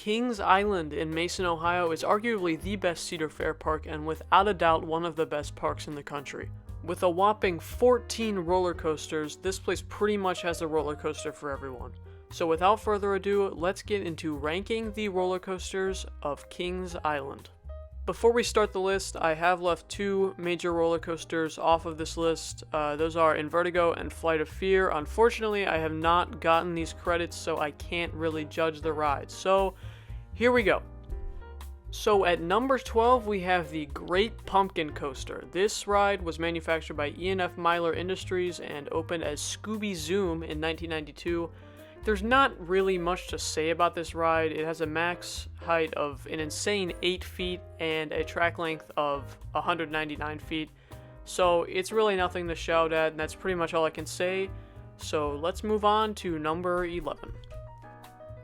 Kings Island in Mason, Ohio is arguably the best Cedar Fair park and without a doubt one of the best parks in the country. With a whopping 14 roller coasters, this place pretty much has a roller coaster for everyone. So without further ado, let's get into ranking the roller coasters of Kings Island. Before we start the list, I have left two major roller coasters off of this list. Those are Invertigo and Flight of Fear. Unfortunately, I have not gotten these credits, so I can't really judge the ride. So, here we go. So at number 12, we have the Great Pumpkin Coaster. This ride was manufactured by E&F Myler Industries and opened as Scooby Zoom in 1992. There's not really much to say about this ride. It has a max height of an insane 8 feet and a track length of 199 feet. So it's really nothing to shout at, and that's pretty much all I can say. So let's move on to number 11.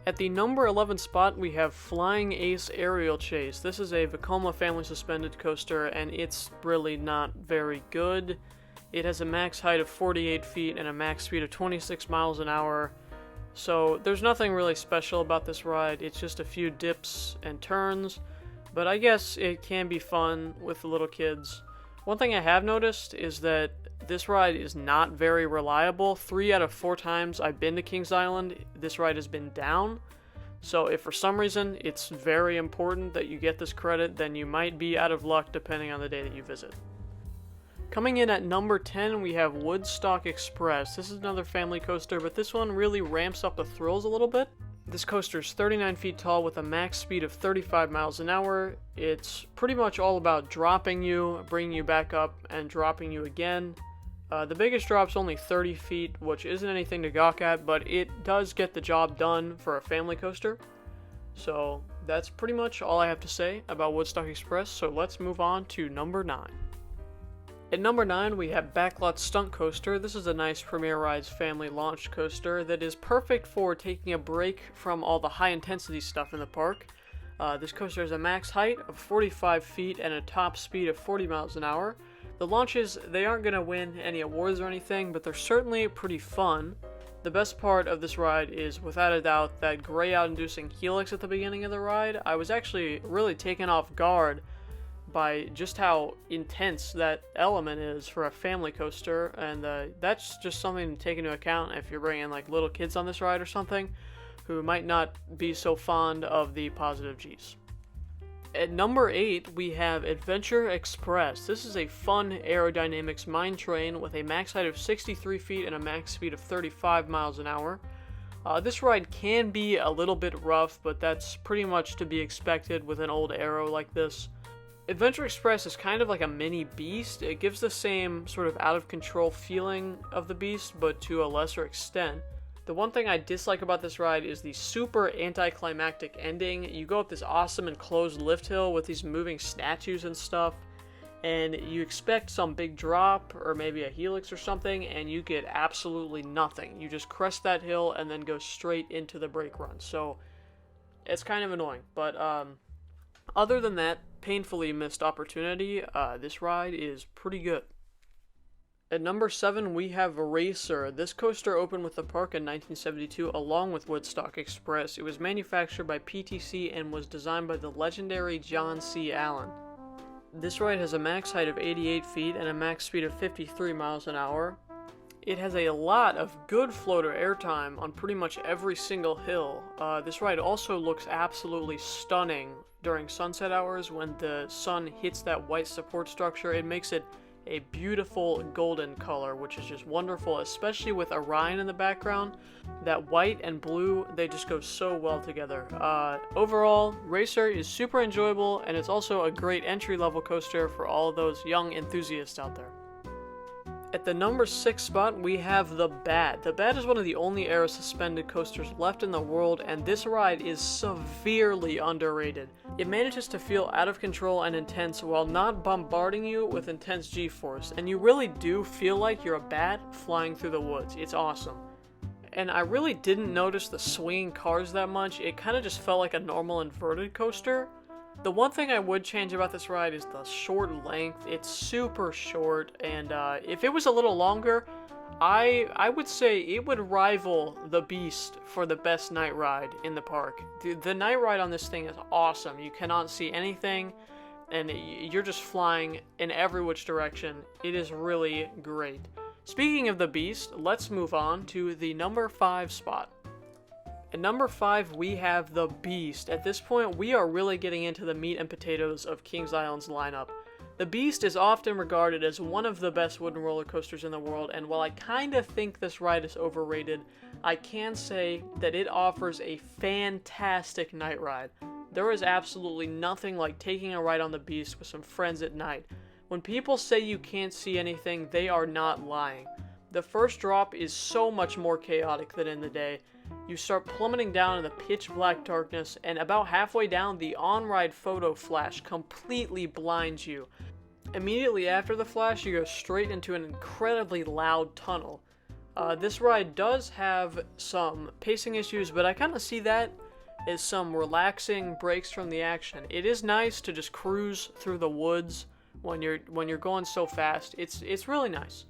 At the number 11 spot, we have Flying Ace Aerial Chase. This is a Vekoma family suspended coaster, and it's really not very good. It has a max height of 48 feet and a max speed of 26 miles an hour. So there's nothing really special about this ride. It's just a few dips and turns, but I guess it can be fun with the little kids. One thing I have noticed is that this ride is not very reliable. 3 out of 4 times I've been to Kings Island, this ride has been down. So if for some reason it's very important that you get this credit, then you might be out of luck depending on the day that you visit. Coming in at number 10, we have Woodstock Express. This is another family coaster, but this one really ramps up the thrills a little bit. This coaster is 39 feet tall with a max speed of 35 miles an hour. It's pretty much all about dropping you, bringing you back up, and dropping you again. The biggest drop's only 30 feet, which isn't anything to gawk at, but it does get the job done for a family coaster. So that's pretty much all I have to say about Woodstock Express, so let's move on to number 9. At number 9, we have Backlot Stunt Coaster. This is a nice Premier Rides family launch coaster that is perfect for taking a break from all the high-intensity stuff in the park. This coaster has a max height of 45 feet and a top speed of 40 miles an hour. The launches, they aren't going to win any awards or anything, but they're certainly pretty fun. The best part of this ride is, without a doubt, that gray-out-inducing helix at the beginning of the ride. I was actually really taken off guard by just how intense that element is for a family coaster, and that's just something to take into account if you're bringing like little kids on this ride or something who might not be so fond of the positive G's. At number 8, we have Adventure Express. This is a fun aerodynamics mine train with a max height of 63 feet and a max speed of 35 miles an hour. This ride can be a little bit rough, but that's pretty much to be expected with an old aero like this. Adventure Express is kind of like a mini Beast. It gives the same sort of out-of-control feeling of the Beast, but to a lesser extent. The one thing I dislike about this ride is the super anticlimactic ending. You go up this awesome enclosed lift hill with these moving statues and stuff, and you expect some big drop or maybe a helix or something, and you get absolutely nothing. You just crest that hill and then go straight into the brake run. So it's kind of annoying, but other than that painfully missed opportunity, this ride is pretty good. At number 7, we have Racer. This coaster opened with the park in 1972 along with Woodstock Express. It was manufactured by PTC and was designed by the legendary John C. Allen. This ride has a max height of 88 feet and a max speed of 53 miles an hour. It has a lot of good floater airtime on pretty much every single hill. This ride also looks absolutely stunning during sunset hours when the sun hits that white support structure. It makes it a beautiful golden color, which is just wonderful, especially with Orion in the background. That white and blue, they just go so well together. Overall, Racer is super enjoyable, and it's also a great entry-level coaster for all of those young enthusiasts out there. At the number 6 spot, we have the Bat. The Bat is one of the only aero-suspended coasters left in the world, and this ride is severely underrated. It manages to feel out of control and intense while not bombarding you with intense G-force, and you really do feel like you're a bat flying through the woods. It's awesome. And I really didn't notice the swinging cars that much. It kind of just felt like a normal inverted coaster. The one thing I would change about this ride is the short length. It's super short, and if it was a little longer, I would say it would rival the Beast for the best night ride in the park. The night ride on this thing is awesome. You cannot see anything, and you're just flying in every which direction. It is really great. Speaking of the Beast, let's move on to the number 5 spot. At number 5, we have the Beast. At this point, we are really getting into the meat and potatoes of Kings Island's lineup. The Beast is often regarded as one of the best wooden roller coasters in the world, and while I kinda think this ride is overrated, I can say that it offers a fantastic night ride. There is absolutely nothing like taking a ride on the Beast with some friends at night. When people say you can't see anything, they are not lying. The first drop is so much more chaotic than in the day. You start plummeting down in the pitch black darkness, and about halfway down, the on-ride photo flash completely blinds you. Immediately after the flash, you go straight into an incredibly loud tunnel. This ride does have some pacing issues, but I kind of see that as some relaxing breaks from the action. It is nice to just cruise through the woods when you're going so fast. It's really nice.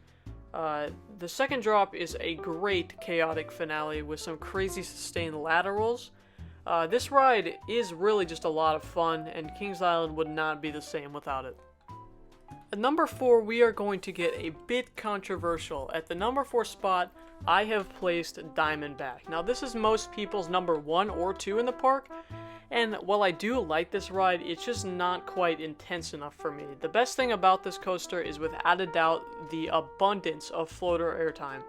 The second drop is a great chaotic finale with some crazy sustained laterals. This ride is really just a lot of fun, and Kings Island would not be the same without it. At number 4, we are going to get a bit controversial. At the number 4 spot, I have placed Diamondback. Now, this is most people's number 1 or 2 in the park, and while I do like this ride, it's just not quite intense enough for me. The best thing about this coaster is without a doubt the abundance of floater airtime.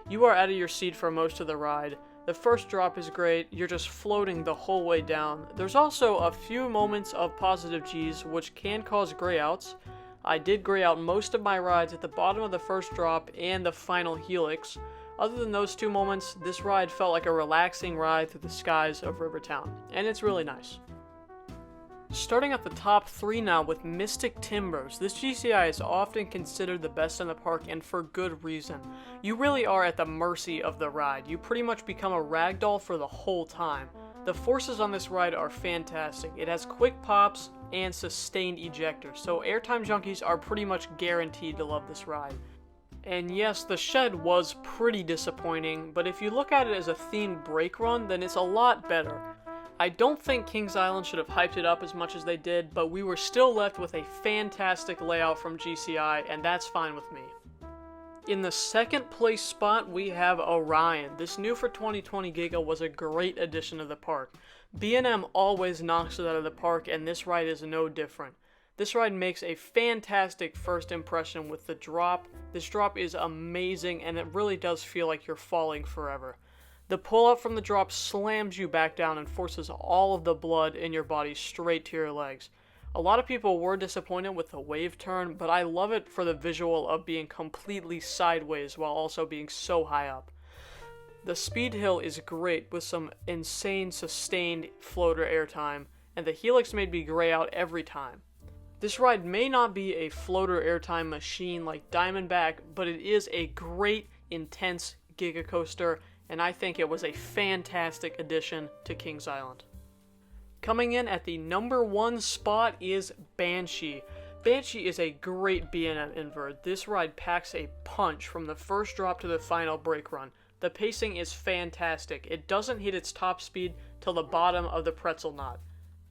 You are out of your seat for most of the ride. The first drop is great, you're just floating the whole way down. There's also a few moments of positive G's which can cause gray outs. I did gray out most of my rides at the bottom of the first drop and the final helix. Other than those 2 moments, this ride felt like a relaxing ride through the skies of Rivertown, and it's really nice. Starting at the top 3 now with Mystic Timbers, this GCI is often considered the best in the park, and for good reason. You really are at the mercy of the ride. You pretty much become a ragdoll for the whole time. The forces on this ride are fantastic. It has quick pops and sustained ejectors, so airtime junkies are pretty much guaranteed to love this ride. And yes, the shed was pretty disappointing, but if you look at it as a themed brake run, then it's a lot better. I don't think Kings Island should have hyped it up as much as they did, but we were still left with a fantastic layout from GCI, and that's fine with me. In the second place spot, we have Orion. This new for 2020 Giga was a great addition to the park. B&M always knocks it out of the park, and this ride is no different. This ride makes a fantastic first impression with the drop. This drop is amazing, and it really does feel like you're falling forever. The pull-up from the drop slams you back down and forces all of the blood in your body straight to your legs. A lot of people were disappointed with the wave turn, but I love it for the visual of being completely sideways while also being so high up. The speed hill is great with some insane sustained floater airtime, and the helix made me gray out every time. This ride may not be a floater airtime machine like Diamondback, but it is a great, intense Giga coaster, and I think it was a fantastic addition to Kings Island. Coming in at the number 1 spot is Banshee. Banshee is a great B&M invert. This ride packs a punch from the first drop to the final brake run. The pacing is fantastic. It doesn't hit its top speed till the bottom of the pretzel knot.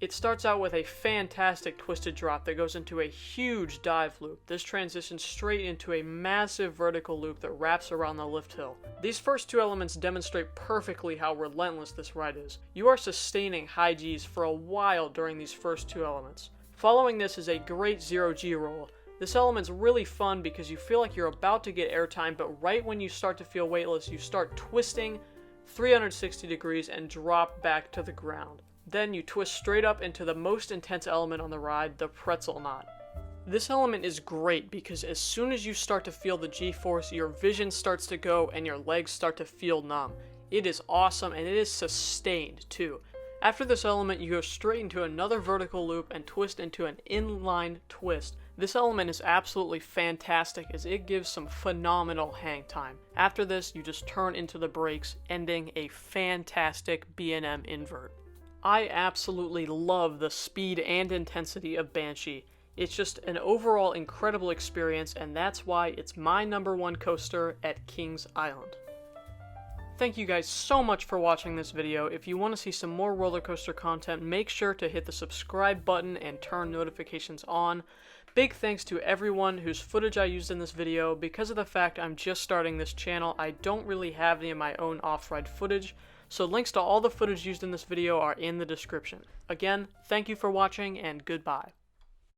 It starts out with a fantastic twisted drop that goes into a huge dive loop. This transitions straight into a massive vertical loop that wraps around the lift hill. These first 2 elements demonstrate perfectly how relentless this ride is. You are sustaining high G's for a while during these first 2 elements. Following this is a great 0G roll. This element's really fun because you feel like you're about to get airtime, but right when you start to feel weightless, you start twisting 360 degrees and drop back to the ground. Then you twist straight up into the most intense element on the ride, the pretzel knot. This element is great because as soon as you start to feel the G-force, your vision starts to go and your legs start to feel numb. It is awesome, and it is sustained too. After this element, you go straight into another vertical loop and twist into an inline twist. This element is absolutely fantastic as it gives some phenomenal hang time. After this, you just turn into the brakes, ending a fantastic B&M invert. I absolutely love the speed and intensity of Banshee. It's just an overall incredible experience, and that's why it's my #1 coaster at Kings Island. Thank you guys so much for watching this video. If you want to see some more roller coaster content, make sure to hit the subscribe button and turn notifications on. Big thanks to everyone whose footage I used in this video. Because of the fact I'm just starting this channel, I don't really have any of my own off-ride footage, so links to all the footage used in this video are in the description. Again, thank you for watching, and goodbye.